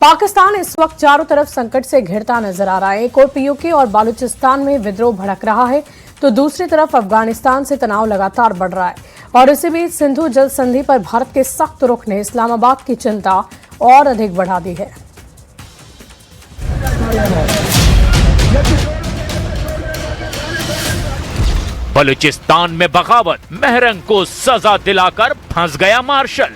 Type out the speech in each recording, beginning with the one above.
पाकिस्तान इस वक्त चारों तरफ संकट से घिरता नजर आ रहा है। एक और पीओके और बालूचिस्तान में विद्रोह भड़क रहा है, तो दूसरी तरफ अफगानिस्तान से तनाव लगातार बढ़ रहा है। और इसी बीच सिंधु जल संधि पर भारत के सख्त रुख ने इस्लामाबाद की चिंता और अधिक बढ़ा दी है। बलूचिस्तान में बगावत, महरंग को सजा दिलाकर फंस गया मार्शल।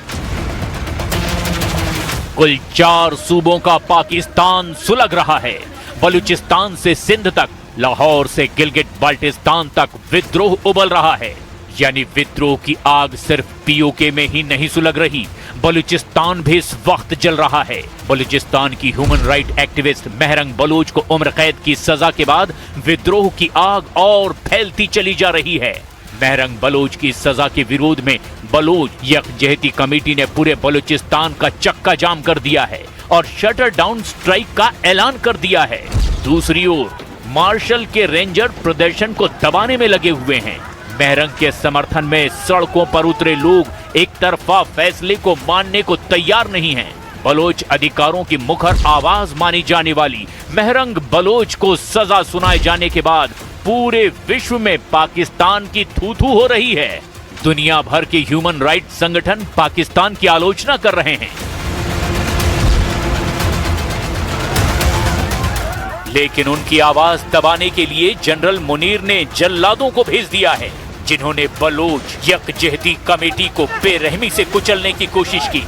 कुल 4 सूबों का पाकिस्तान सुलग रहा है। बलूचिस्तान से सिंध तक, लाहौर से गिलगिट बाल्टिस्तान तक विद्रोह उबल रहा है। यानी विद्रोह की आग सिर्फ पीओके में ही नहीं सुलग रही, बलूचिस्तान भी इस वक्त जल रहा है। बलूचिस्तान की human right activist Mahrang Baloch को उम्र कैद की सजा के बाद विद्रोह की आग और फैलती चली जा रही है। महरंग बलोच की सजा के विरोध में बलोच यकजहती कमेटी ने पूरे बलूचिस्तान का चक्का जाम कर दिया है और शटर डाउन स्ट्राइक का ऐलान कर दिया है। दूसरी ओर मार्शल के रेंजर प्रदर्शन को दबाने में लगे हुए हैं। महरंग के समर्थन में सड़कों पर उतरे लोग एक तरफा फैसले को मानने को तैयार नहीं हैं। बलोच अधिकारों की मुखर आवाज मानी जाने वाली महरंग बलोच को सजा सुनाए जाने के बाद पूरे विश्व में पाकिस्तान की थू-थू हो रही है। दुनिया भर के ह्यूमन राइट्स संगठन पाकिस्तान की आलोचना कर रहे हैं। लेकिन उनकी आवाज दबाने के लिए जनरल मुनीर ने जल्लादों को भेज दिया है, जिन्होंने बलोच यकजहती कमेटी को बेरहमी से कुचलने की कोशिश की।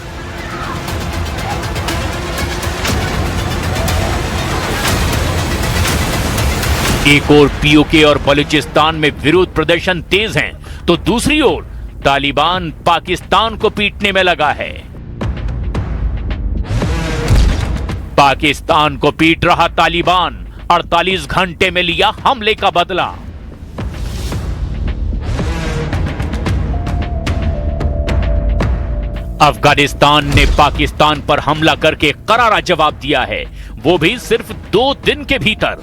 एक ओर पीओके और बलूचिस्तान में विरोध प्रदर्शन तेज हैं, तो दूसरी ओर तालिबान पाकिस्तान को पीटने में लगा है। पाकिस्तान को पीट रहा तालिबान 48 घंटे में लिया हमले का बदला। अफगानिस्तान ने पाकिस्तान पर हमला करके करारा जवाब दिया है, वो भी सिर्फ 2 दिन के भीतर।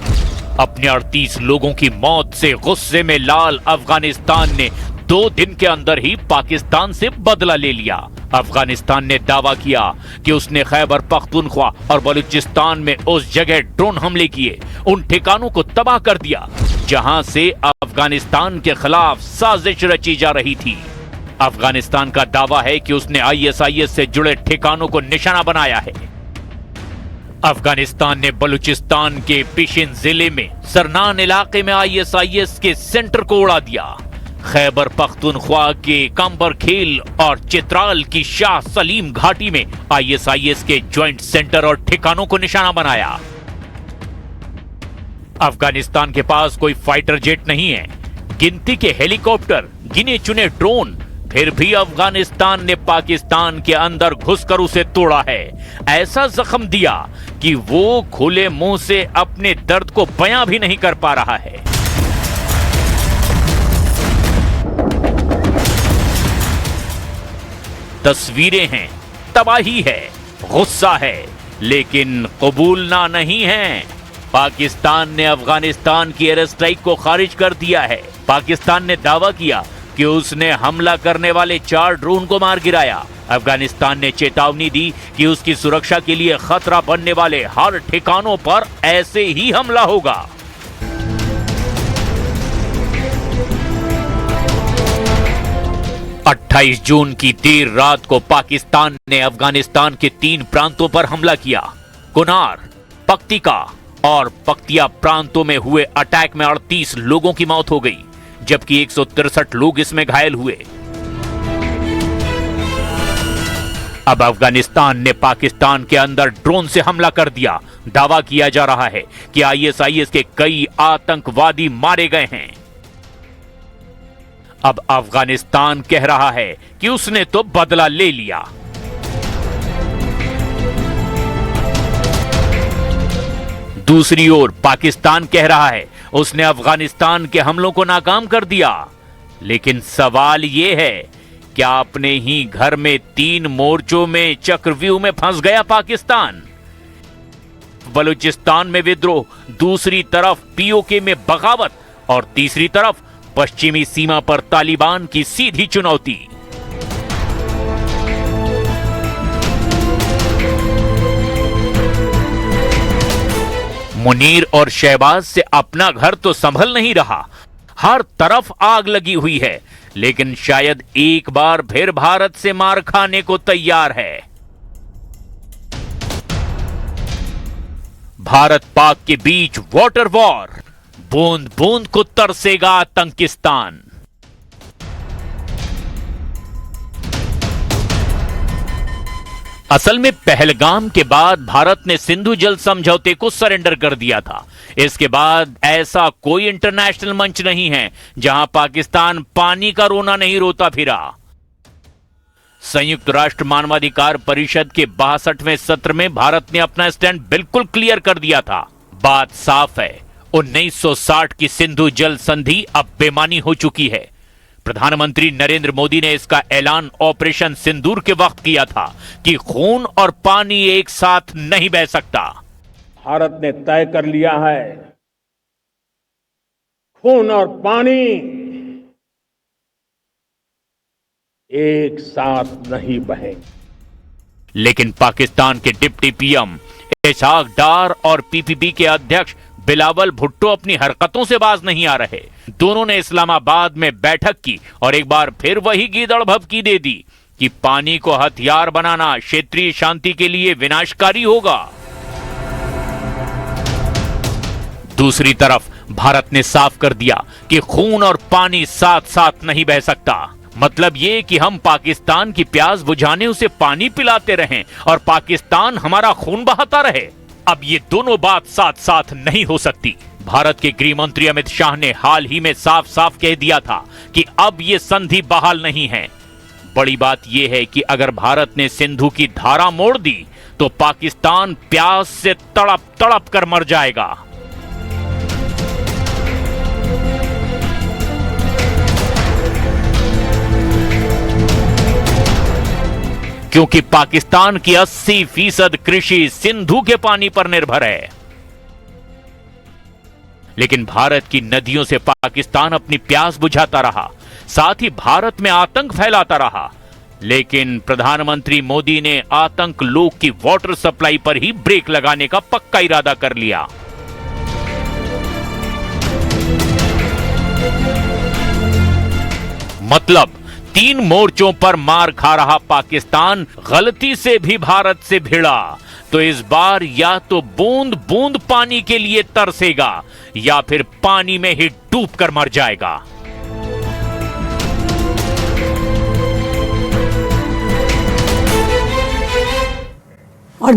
अपने 38 लोगों की मौत से गुस्से में लाल अफगानिस्तान ने 2 दिन के अंदर ही पाकिस्तान से बदला ले लिया। अफगानिस्तान ने दावा किया कि उसने खैबर पख्तूनख्वा और बलूचिस्तान में उस जगह ड्रोन हमले किए, उन ठिकानों को तबाह कर दिया जहां से अफगानिस्तान के खिलाफ साजिश रची जा रही थी। अफगानिस्तान का दावा है कि उसने आईएसआईएस से जुड़े ठिकानों को निशाना बनाया है। अफगानिस्तान ने बलूचिस्तान के पिशिन जिले में सरनान इलाके में आईएसआईएस के सेंटर को उड़ा दिया। खैबर पख्तूनख्वा के कंबरखेल और चित्राल की शाह सलीम घाटी में आईएसआईएस के ज्वाइंट सेंटर और ठिकानों को निशाना बनाया। अफगानिस्तान के पास कोई फाइटर जेट नहीं है, गिनती के हेलीकॉप्टर, गिने चुने ड्रोन, फिर भी अफगानिस्तान ने पाकिस्तान के अंदर घुसकर उसे तोड़ा है। ऐसा जख्म दिया कि वो खुले मुंह से अपने दर्द को बयां भी नहीं कर पा रहा है। तस्वीरें हैं, तबाही है, गुस्सा है, लेकिन कबूलना नहीं है। पाकिस्तान ने अफगानिस्तान की एयर स्ट्राइक को खारिज कर दिया है। पाकिस्तान ने दावा किया कि उसने हमला करने वाले 4 ड्रोन को मार गिराया। अफगानिस्तान ने चेतावनी दी कि उसकी सुरक्षा के लिए खतरा बनने वाले हर ठिकानों पर ऐसे ही हमला होगा। – 28 जून की देर रात को पाकिस्तान ने अफगानिस्तान के 3 प्रांतों पर हमला किया। कुनार, पक्तिका और पक्तिया प्रांतों में हुए अटैक में 38 लोगों की मौत हो गई, जबकि 163 लोग इसमें घायल हुए। अब अफगानिस्तान ने पाकिस्तान के अंदर ड्रोन से हमला कर दिया। दावा किया जा रहा है कि आईएसआईएस के कई आतंकवादी मारे गए हैं। अब अफगानिस्तान कह रहा है कि उसने तो बदला ले लिया। दूसरी ओर पाकिस्तान कह रहा है उसने अफगानिस्तान के हमलों को नाकाम कर दिया। लेकिन सवाल यह है, क्या अपने ही घर में 3 मोर्चों में चक्रव्यूह में फंस गया पाकिस्तान? बलूचिस्तान में विद्रोह, दूसरी तरफ पीओके में बगावत और तीसरी तरफ पश्चिमी सीमा पर तालिबान की सीधी चुनौती। मुनीर और शहबाज से अपना घर तो संभल नहीं रहा, हर तरफ आग लगी हुई है, लेकिन शायद एक बार फिर भारत से मार खाने को तैयार है। भारत पाक के बीच वाटर वॉर, बूंद बूंद को तरसेगा आतंकिस्तान। असल में पहलगाम के बाद भारत ने सिंधु जल समझौते को सरेंडर कर दिया था। इसके बाद ऐसा कोई इंटरनेशनल मंच नहीं है जहां पाकिस्तान पानी का रोना नहीं रोता फिरा। संयुक्त राष्ट्र मानवाधिकार परिषद के 62वें सत्र में भारत ने अपना स्टैंड बिल्कुल क्लियर कर दिया था। बात साफ है, 1960 की सिंधु जल संधि अब बेमानी हो चुकी है। प्रधानमंत्री नरेंद्र मोदी ने इसका ऐलान ऑपरेशन सिंदूर के वक्त किया था कि खून और पानी एक साथ नहीं बह सकता। भारत ने तय कर लिया है, खून और पानी एक साथ नहीं बहेंगे। लेकिन पाकिस्तान के डिप्टी पीएम इसहाक डार और पीपीपी के अध्यक्ष बिलावल भुट्टो अपनी हरकतों से बाज नहीं आ रहे। दोनों ने इस्लामाबाद में बैठक की और एक बार फिर वही गीदड़ भभकी दे दी कि पानी को हथियार बनाना क्षेत्रीय शांति के लिए विनाशकारी होगा। दूसरी तरफ भारत ने साफ कर दिया कि खून और पानी साथ साथ नहीं बह सकता। मतलब ये कि हम पाकिस्तान की प्यास बुझाने उसे पानी पिलाते रहें और पाकिस्तान हमारा खून बहाता रहे। अब ये दोनों बात साथ साथ नहीं हो सकती। भारत के गृह मंत्री अमित शाह ने हाल ही में साफ साफ कह दिया था कि अब ये संधि बहाल नहीं है। बड़ी बात यह है कि अगर भारत ने सिंधु की धारा मोड़ दी तो पाकिस्तान प्यास से तड़प तड़प कर मर जाएगा। क्योंकि पाकिस्तान की 80% कृषि सिंधु के पानी पर निर्भर है। लेकिन भारत की नदियों से पाकिस्तान अपनी प्यास बुझाता रहा, साथ ही भारत में आतंक फैलाता रहा। लेकिन प्रधानमंत्री मोदी ने आतंक लोक की वाटर सप्लाई पर ही ब्रेक लगाने का पक्का इरादा कर लिया। मतलब 3 मोर्चों पर मार खा रहा पाकिस्तान गलती से भी भारत से भिड़ा तो इस बार या तो बूंद बूंद पानी के लिए तरसेगा या फिर पानी में ही डूब कर मर जाएगा। और